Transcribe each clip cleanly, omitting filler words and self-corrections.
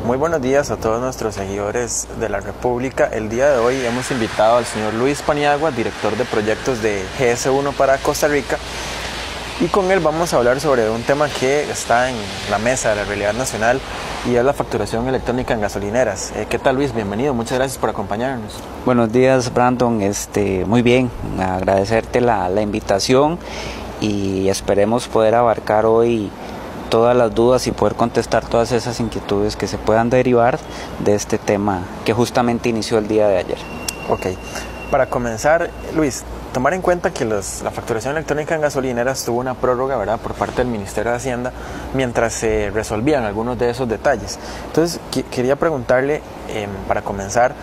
Muy buenos días a todos nuestros seguidores de la República. El día de hoy hemos invitado al señor Luis Paniagua, director de proyectos de GS1 para Costa Rica, y con él vamos a hablar sobre un tema que está en la mesa de la realidad nacional y es la facturación electrónica en gasolineras. ¿Qué tal, Luis? Bienvenido, muchas gracias por acompañarnos. Buenos días, Brandon. Muy bien, agradecerte la invitación y esperemos poder abarcar hoy todas las dudas y poder contestar todas esas inquietudes que se puedan derivar de este tema que justamente inició el día de ayer. Ok, para comenzar, Luis, tomar en cuenta que la facturación electrónica en gasolineras tuvo una prórroga, ¿verdad?, por parte del Ministerio de Hacienda mientras se resolvían algunos de esos detalles. Entonces, quería preguntarle, para comenzar,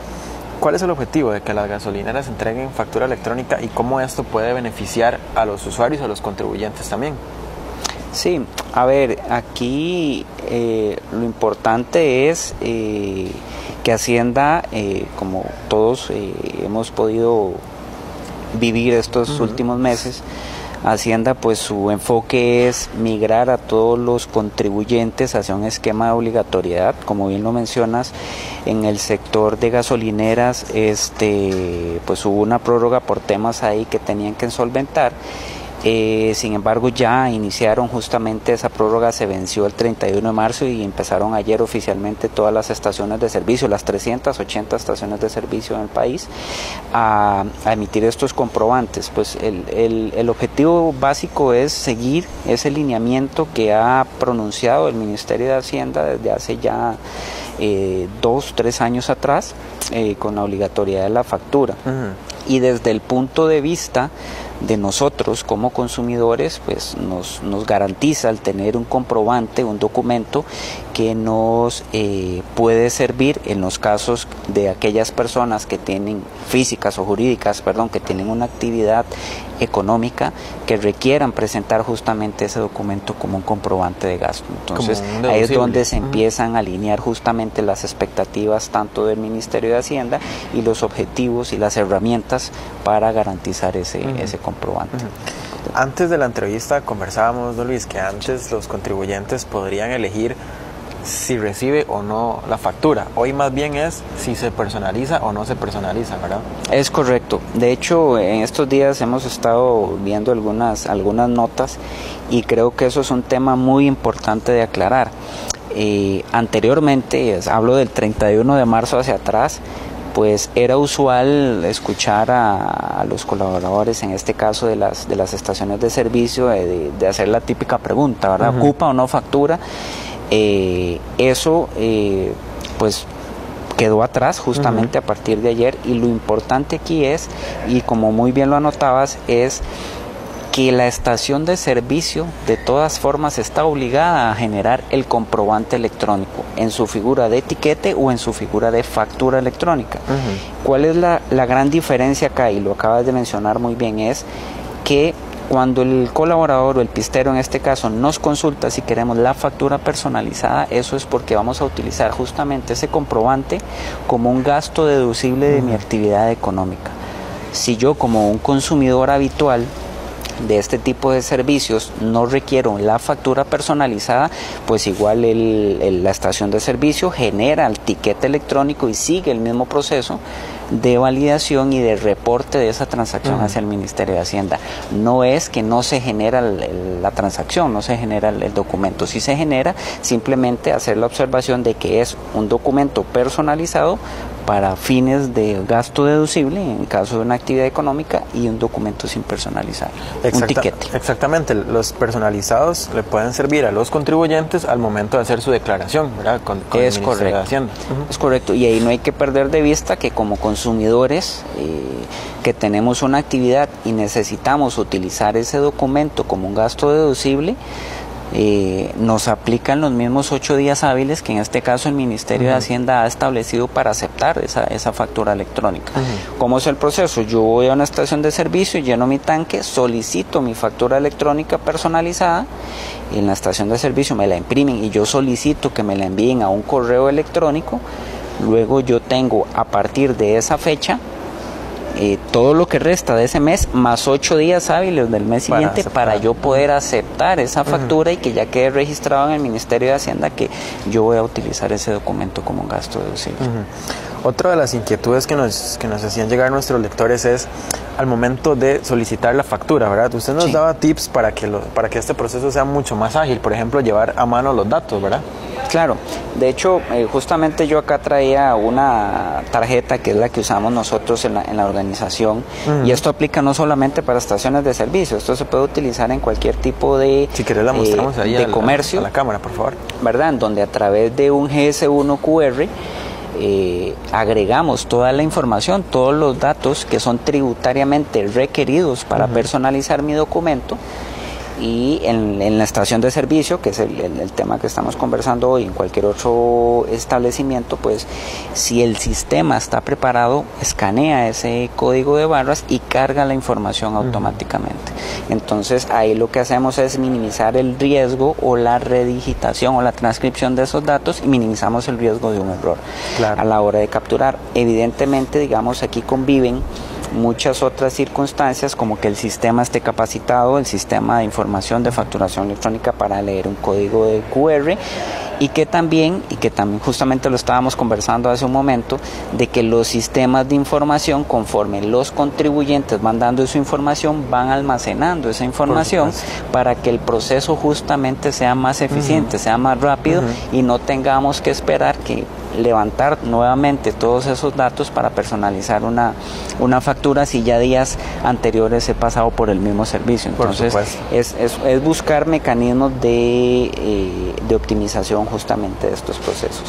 ¿cuál es el objetivo de que las gasolineras entreguen factura electrónica y cómo esto puede beneficiar a los usuarios y a los contribuyentes también? Sí, a ver, aquí lo importante es que Hacienda, como todos hemos podido vivir estos últimos meses, Hacienda, pues su enfoque es migrar a todos los contribuyentes hacia un esquema de obligatoriedad. Como bien lo mencionas, en el sector de gasolineras pues hubo una prórroga por temas ahí que tenían que solventar. Sin embargo, ya iniciaron justamente esa prórroga, se venció el 31 de marzo y empezaron ayer oficialmente todas las estaciones de servicio, las 380 estaciones de servicio en el país, a emitir estos comprobantes. Pues el objetivo básico es seguir ese lineamiento que ha pronunciado el Ministerio de Hacienda desde hace ya 2-3 años atrás, con la obligatoriedad de la factura. Y desde el punto de vista de nosotros como consumidores, pues nos garantiza el tener un comprobante, un documento que nos puede servir en los casos de aquellas personas que tienen físicas o jurídicas, que tienen una actividad económica que requieran presentar justamente ese documento como un comprobante de gasto. Entonces ahí es donde se empiezan a alinear justamente las expectativas tanto del Ministerio de Hacienda y los objetivos y las herramientas para garantizar ese comprobante. Antes de la entrevista conversábamos, don Luis, que antes los contribuyentes podrían elegir si recibe o no la factura. Hoy más bien es si se personaliza o no se personaliza, ¿verdad? Es correcto. De hecho, en estos días hemos estado viendo algunas notas y creo que eso es un tema muy importante de aclarar. Anteriormente, hablo del 31 de marzo hacia atrás, pues era usual escuchar a los colaboradores, en este caso de las estaciones de servicio, de hacer la típica pregunta, ¿verdad? ¿Ocupa o no factura? Eso pues quedó atrás justamente a partir de ayer, y lo importante aquí es, y como muy bien lo anotabas, es que la estación de servicio de todas formas está obligada a generar el comprobante electrónico en su figura de etiquete o en su figura de factura electrónica. ¿Cuál es la gran diferencia acá? Y lo acabas de mencionar muy bien, es que cuando el colaborador o el pistero en este caso nos consulta si queremos la factura personalizada, eso es porque vamos a utilizar justamente ese comprobante como un gasto deducible de mi actividad económica. Si yo, como un consumidor habitual de este tipo de servicios, no requiero la factura personalizada, pues igual la estación de servicio genera el tiquete electrónico y sigue el mismo proceso de validación y de reporte de esa transacción hacia el Ministerio de Hacienda. No es que no se genera la transacción, no se genera el documento, sí se genera, simplemente hacer la observación de que es un documento personalizado para fines de gasto deducible en caso de una actividad económica, y un documento sin personalizar, un tiquete. Exactamente, los personalizados le pueden servir a los contribuyentes al momento de hacer su declaración, ¿verdad? Con el Ministerio de Hacienda. Es correcto, y ahí no hay que perder de vista que como consumidores que tenemos una actividad y necesitamos utilizar ese documento como un gasto deducible, nos aplican los mismos 8 días hábiles que en este caso el Ministerio de Hacienda ha establecido para aceptar esa factura electrónica. ¿Cómo es el proceso? Yo voy a una estación de servicio, lleno mi tanque, solicito mi factura electrónica personalizada, en la estación de servicio me la imprimen y yo solicito que me la envíen a un correo electrónico. Luego yo tengo, a partir de esa fecha, todo lo que resta de ese mes, más 8 días hábiles del mes siguiente para yo poder aceptar esa factura y que ya quede registrado en el Ministerio de Hacienda que yo voy a utilizar ese documento como un gasto deducible. Otra de las inquietudes que nos hacían llegar nuestros lectores es al momento de solicitar la factura, ¿verdad? Usted nos daba tips para que este proceso sea mucho más ágil, por ejemplo, llevar a mano los datos, ¿verdad? Claro, de hecho, justamente yo acá traía una tarjeta que es la que usamos nosotros en la organización, y esto aplica no solamente para estaciones de servicio, esto se puede utilizar en cualquier tipo de, si querés la mostramos ahí de comercio, a la cámara, por favor. ¿Verdad? En donde a través de un GS1 QR agregamos toda la información, todos los datos que son tributariamente requeridos para personalizar mi documento. Y en la estación de servicio, que es el tema que estamos conversando hoy, en cualquier otro establecimiento, pues si el sistema está preparado, escanea ese código de barras y carga la información automáticamente. Entonces ahí lo que hacemos es minimizar el riesgo o la redigitación o la transcripción de esos datos y minimizamos el riesgo de un error a la hora de capturar. Evidentemente, digamos, aquí conviven muchas otras circunstancias, como que el sistema esté capacitado, el sistema de información de facturación electrónica para leer un código de QR, y que también justamente lo estábamos conversando hace un momento, de que los sistemas de información, conforme los contribuyentes van dando su información, van almacenando esa información para que el proceso justamente sea más eficiente, sea más rápido, y no tengamos que esperar que levantar nuevamente todos esos datos para personalizar una factura si ya días anteriores he pasado por el mismo servicio. Entonces es buscar mecanismos de optimización justamente de estos procesos.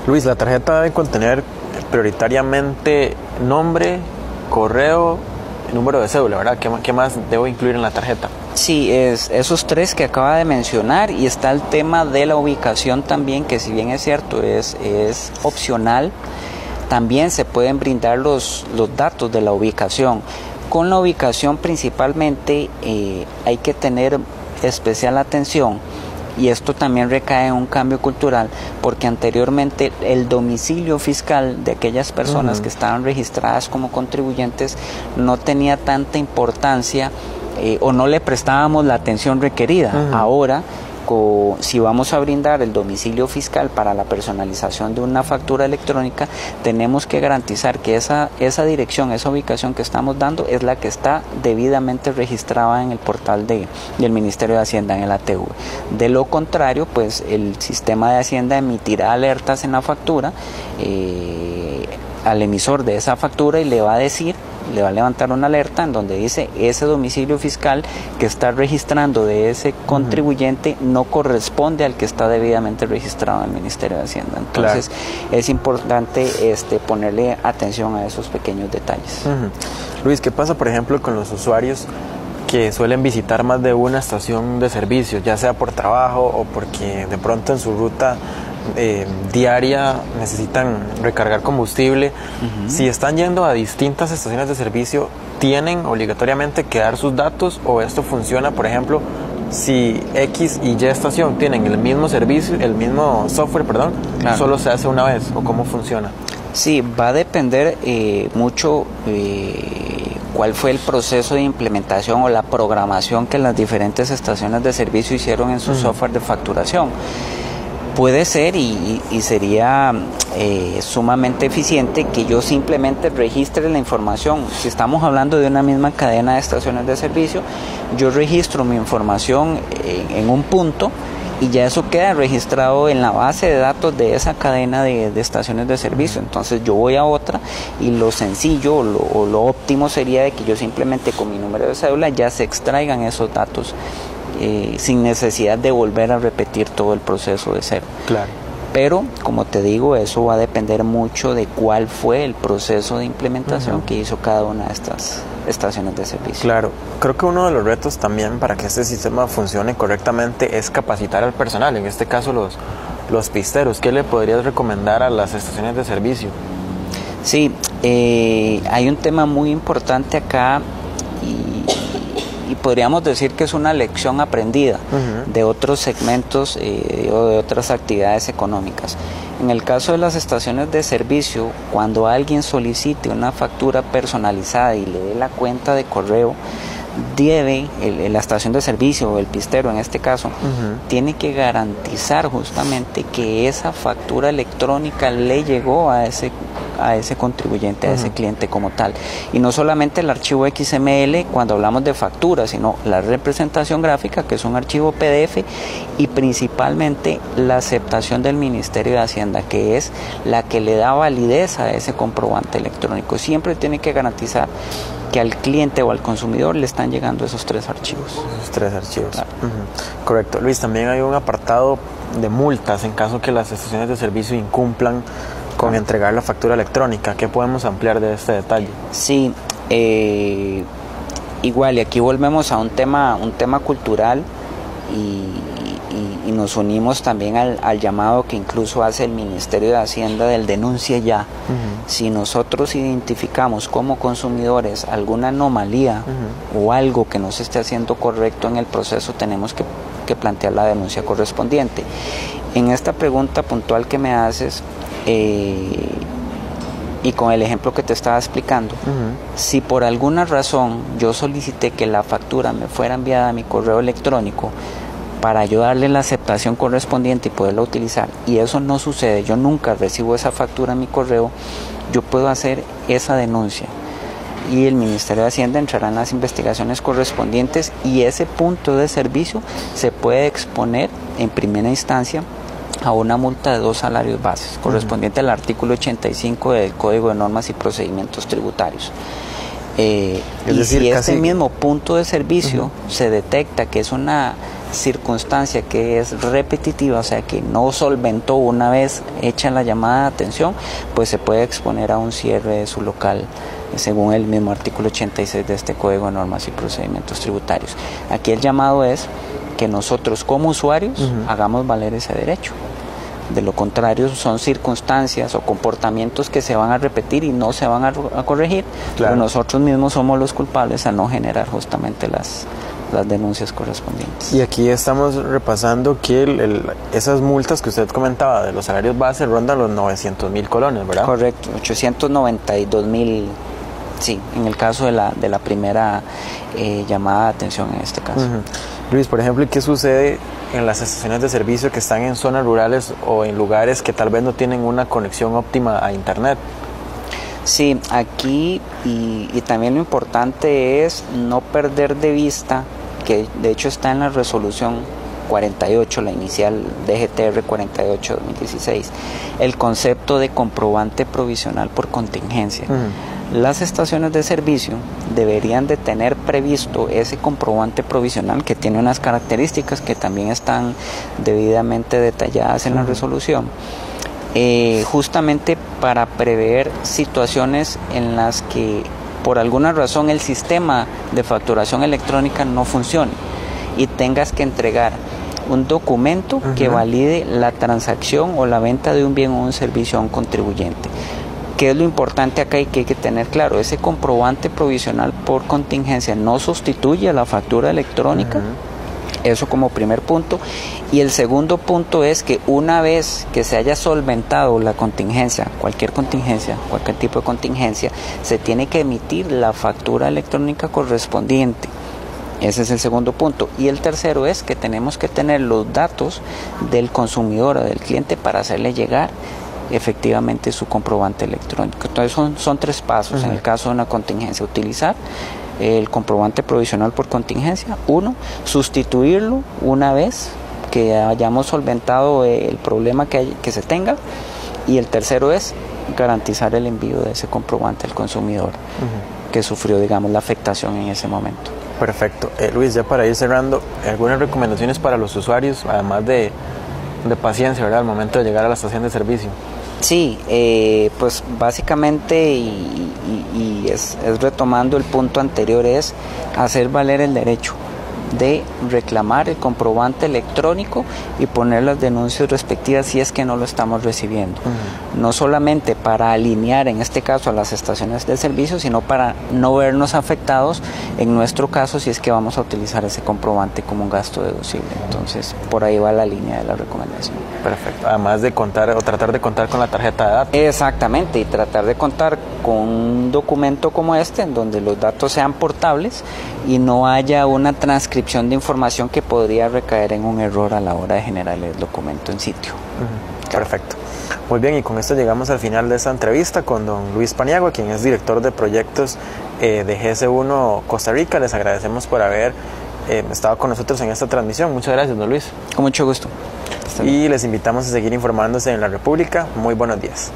Luis, la tarjeta debe contener prioritariamente nombre, correo, número de cédula, ¿verdad? ¿Qué más debo incluir en la tarjeta? Sí, es esos 3 que acaba de mencionar, y está el tema de la ubicación también, que si bien es cierto, es opcional, también se pueden brindar los datos de la ubicación. Con la ubicación principalmente hay que tener especial atención, y esto también recae en un cambio cultural, porque anteriormente el domicilio fiscal de aquellas personas que estaban registradas como contribuyentes no tenía tanta importancia o no le prestábamos la atención requerida. Ahora, si vamos a brindar el domicilio fiscal para la personalización de una factura electrónica, tenemos que garantizar que esa dirección, esa ubicación que estamos dando es la que está debidamente registrada en el portal del Ministerio de Hacienda, en el ATV. De lo contrario, pues el sistema de Hacienda emitirá alertas en la factura al emisor de esa factura, y le va a levantar una alerta en donde dice: ese domicilio fiscal que está registrando de ese contribuyente no corresponde al que está debidamente registrado en el Ministerio de Hacienda. Entonces es importante ponerle atención a esos pequeños detalles. Luis, ¿qué pasa por ejemplo con los usuarios que suelen visitar más de una estación de servicio, ya sea por trabajo o porque de pronto en su ruta diaria necesitan recargar combustible? Si están yendo a distintas estaciones de servicio, ¿tienen obligatoriamente que dar sus datos, o esto funciona, por ejemplo, si X y Y estación tienen el mismo servicio, el mismo software, solo se hace una vez, o cómo funciona? Sí, va a depender mucho cuál fue el proceso de implementación o la programación que las diferentes estaciones de servicio hicieron en su software de facturación. Puede ser y sería sumamente eficiente que yo simplemente registre la información. Si estamos hablando de una misma cadena de estaciones de servicio, yo registro mi información en un punto, y ya eso queda registrado en la base de datos de esa cadena de estaciones de servicio. Entonces yo voy a otra, y lo sencillo o lo óptimo sería de que yo simplemente con mi número de cédula ya se extraigan esos datos sin necesidad de volver a repetir todo el proceso de cero. Claro. Pero, como te digo, eso va a depender mucho de cuál fue el proceso de implementación que hizo cada una de estas estaciones de servicio. Claro, creo que uno de los retos también para que este sistema funcione correctamente es capacitar al personal, en este caso los pisteros. ¿Qué le podrías recomendar a las estaciones de servicio? Sí, hay un tema muy importante acá, y podríamos decir que es una lección aprendida de otros segmentos o de otras actividades económicas. En el caso de las estaciones de servicio, cuando alguien solicite una factura personalizada y le dé la cuenta de correo, debe, la estación de servicio o el pistero en este caso, tiene que garantizar justamente que esa factura electrónica le llegó a ese contribuyente, a ese cliente como tal. Y no solamente el archivo XML cuando hablamos de factura, sino la representación gráfica, que es un archivo PDF, y principalmente la aceptación del Ministerio de Hacienda, que es la que le da validez a ese comprobante electrónico. Siempre tiene que garantizar que al cliente o al consumidor le están llegando esos 3 archivos. Esos 3 archivos. Claro. Correcto. Luis, también hay un apartado de multas en caso que las estaciones de servicio incumplan con entregar la factura electrónica. ¿Qué podemos ampliar de este detalle? Sí, igual, y aquí volvemos a un tema cultural y nos unimos también al llamado que incluso hace el Ministerio de Hacienda del denuncie ya. Si nosotros identificamos como consumidores alguna anomalía o algo que no se esté haciendo correcto en el proceso, tenemos que plantear la denuncia correspondiente. En esta pregunta puntual que me haces, y con el ejemplo que te estaba explicando, si por alguna razón yo solicité que la factura me fuera enviada a mi correo electrónico para yo darle la aceptación correspondiente y poderla utilizar, y eso no sucede, yo nunca recibo esa factura en mi correo, yo puedo hacer esa denuncia y el Ministerio de Hacienda entrará en las investigaciones correspondientes y ese punto de servicio se puede exponer en primera instancia a una multa de 2 salarios bases, correspondiente al artículo 85 del Código de Normas y Procedimientos Tributarios. Y si este mismo punto de servicio se detecta que es una circunstancia que es repetitiva, o sea que no solventó una vez hecha la llamada de atención, pues se puede exponer a un cierre de su local según el mismo artículo 86 de este Código de Normas y Procedimientos Tributarios. Aquí el llamado es que nosotros como usuarios hagamos valer ese derecho. De lo contrario, son circunstancias o comportamientos que se van a repetir y no se van a corregir, pero nosotros mismos somos los culpables a no generar justamente las denuncias correspondientes. Y aquí estamos repasando que esas multas que usted comentaba de los salarios base rondan los 900,000 colones, ¿verdad? Correcto, 892,000, sí, en el caso de la primera llamada de atención en este caso. Luis, por ejemplo, ¿qué sucede en las estaciones de servicio que están en zonas rurales o en lugares que tal vez no tienen una conexión óptima a internet? Sí, aquí y también lo importante es no perder de vista, que de hecho está en la resolución 48, la inicial DGTR 48-2016, el concepto de comprobante provisional por contingencia. Las estaciones de servicio deberían de tener previsto ese comprobante provisional que tiene unas características que también están debidamente detalladas en la resolución, justamente para prever situaciones en las que por alguna razón el sistema de facturación electrónica no funcione y tengas que entregar un documento que valide la transacción o la venta de un bien o un servicio a un contribuyente. ¿Qué es lo importante acá y que hay que tener claro? Ese comprobante provisional por contingencia no sustituye a la factura electrónica. Eso como primer punto. Y el segundo punto es que una vez que se haya solventado la contingencia, cualquier tipo de contingencia, se tiene que emitir la factura electrónica correspondiente. Ese es el segundo punto. Y el tercero es que tenemos que tener los datos del consumidor o del cliente para hacerle llegar efectivamente su comprobante electrónico. Entonces son 3 pasos en el caso de una contingencia: utilizar el comprobante provisional por contingencia, 1, sustituirlo una vez que hayamos solventado el problema que se tenga, y el tercero es garantizar el envío de ese comprobante al consumidor que sufrió, digamos, la afectación en ese momento. Perfecto. Luis, ya para ir cerrando, ¿algunas recomendaciones para los usuarios, además de paciencia, ¿verdad?, al momento de llegar a la estación de servicio? Sí, pues básicamente, y es retomando el punto anterior, es hacer valer el derecho. de reclamar el comprobante electrónico y poner las denuncias respectivas si es que no lo estamos recibiendo. No solamente para alinear en este caso a las estaciones de servicio, sino para no vernos afectados en nuestro caso si es que vamos a utilizar ese comprobante como un gasto deducible. Entonces, por ahí va la línea de la recomendación. Perfecto. Además de contar o tratar de contar con la tarjeta de datos. Exactamente, y tratar de contar con un documento como este en donde los datos sean portables y no haya una transcripción de información que podría recaer en un error a la hora de generar el documento en sitio. Perfecto. Muy bien, y con esto llegamos al final de esta entrevista con don Luis Paniagua, quien es director de proyectos de GS1 Costa Rica. Les agradecemos por haber estado con nosotros en esta transmisión. Muchas gracias, don Luis. Con mucho gusto. Y les invitamos a seguir informándose en La República. Muy buenos días.